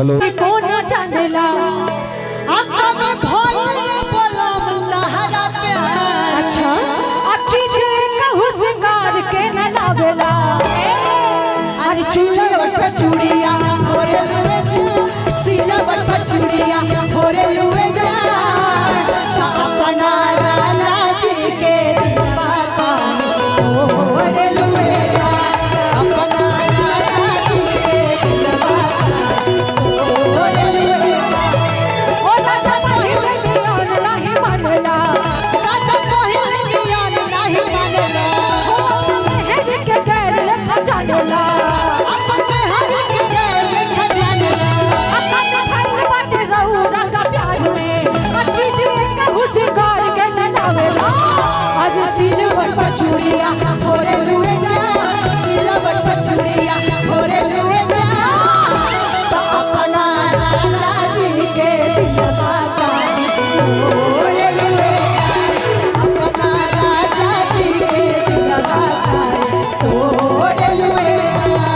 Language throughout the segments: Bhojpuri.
हेलो कौन जानेला अब में भोले बोला मंदाहरा प्यार। अच्छा अच्छी जे कहू सिंगार के न लावेला अरे सिलावट पे चूड़िया भोरे लुए जा, सिलावट पे चूड़िया भोरे लुए जा। अपना राजा जी के दिलवा का भोरे लुए जा, अपना राजा जी के दिलवा का भोरे लुए जा। ओ राजा पहिले दियोन नहीं मानेला राजा पहिले दियोन नहीं मानेला ओ मेहंदी के गैर लेखा जानेला अपने हर के गैर लेखा जानेला। अपन भाई बाटे रहू राजा प्यार में अच्छी जे कहू सिंगार के न लावेला आज सिलावट पे चूड़िया भोरे लुए जा, सिलावट पे चूड़िया भोरे लुए जा। तो अपना राजा जी के दिलवा का भोरे लुए जा, अपना राजा जी के दिलवा का भोरे लुए जा।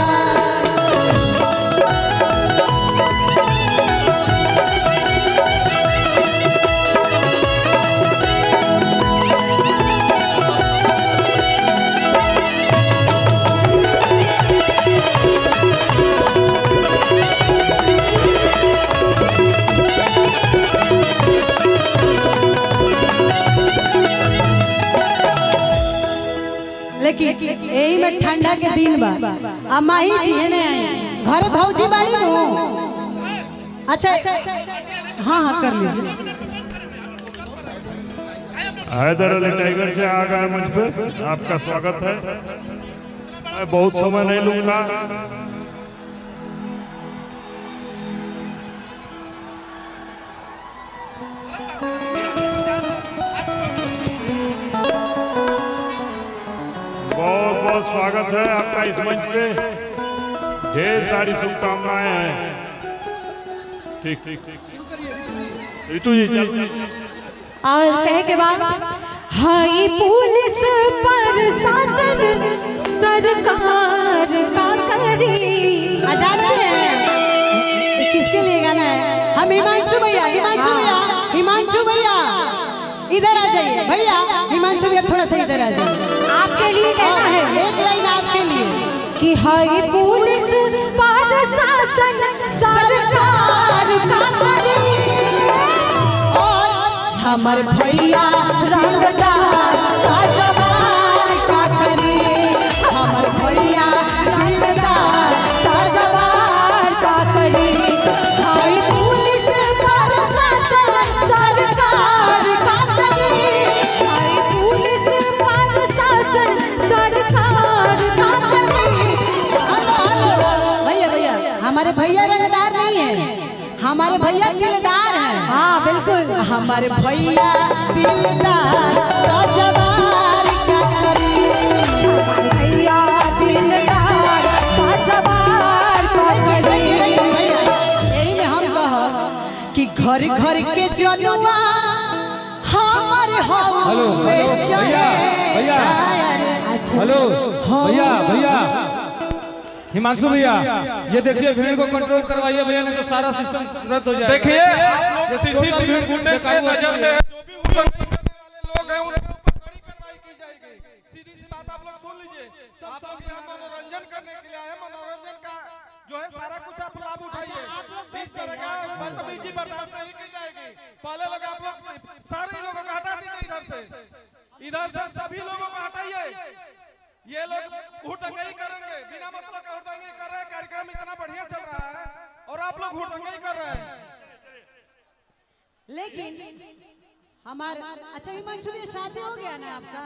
लेकिन यही में ठंडा के दिन बा आ माही जी ने घर भौजी बाड़ी नु। अच्छा हाँ हाँ कर लीजिए। हैदर अली टाइगर से आ गए मंच पे, आपका स्वागत है। मैं बहुत समय नहीं लूंगा। बहुत बहुत स्वागत है आपका इस मंच पे। ढेर सारी शुभकामनाएं हैं। ठीक ठीक ठीक ऋतु जी चल। और कहे के बाद हाई पुलिस प्रशासन सरकार का करी। जानते हैं ये किसके लिए गाना है? हम हिमांशु भैया, हिमांशु भैया, हिमांशु भैया इधर आ जाइए भैया। हिमांशु भैया थोड़ा सा इधर आ जाइए। आपके लिए कहना है एक लाइन आपके लिए कि हाई पुलिस प्रशासन सरकार का करी। हमर भैया रंगदार ताजवार का करी, हमर भैया रंगदार ताजवार का करी। हाई पुलिस प्रशासन सरकार का करी। हाई पुलिस प्रशासन सरकार का करी। भैया भैया हमारे भैया रंगदार नहीं है, हमारे भैया दिलदार हैं। हाँ बिल्कुल हमारे भैया दिलदार ताजवार का करी। भैया दिलदार ताजवार का करी। यही में हम कह कि घर घर के जनुआ हमारे हेलो भैया भैया हेलो भैया भैया हिमांशु भैया ये देखिए भीड़ को कंट्रोल करवाइए भैया, नहीं तो सारा सिस्टम रद्द हो जाएगा। देखिए आप लोग सीसीटीवी फुटेज के नजर में जो भी ऊपर वाले लोग हैं उनके ऊपर कड़ी कार्रवाई की जाएगी। सीधी सी बात आप लोग सुन लीजिए। आप लोग यहाँ मनोरंजन करने के लिए आए, मनोरंजन का जो है सारा कुछ आप लाभ उठाइए। इस तरह का बदतमीजी बर्दाश्त नहीं की जाएगी। पहले लोग आप लोग सारे लोगों को हटा दीजिए इधर से सभी लोगों को हटाइए। ये लोग हुड़दंगई करेंगे, बिना मतलब का हुड़दंगई कर रहे हैं। कार्यक्रम इतना बढ़िया चल रहा है और आप लोग हुड़दंगई कर रहे हैं। लेकिन हमारे अच्छा हिमांशु भैया शादी हो गया ना आपका?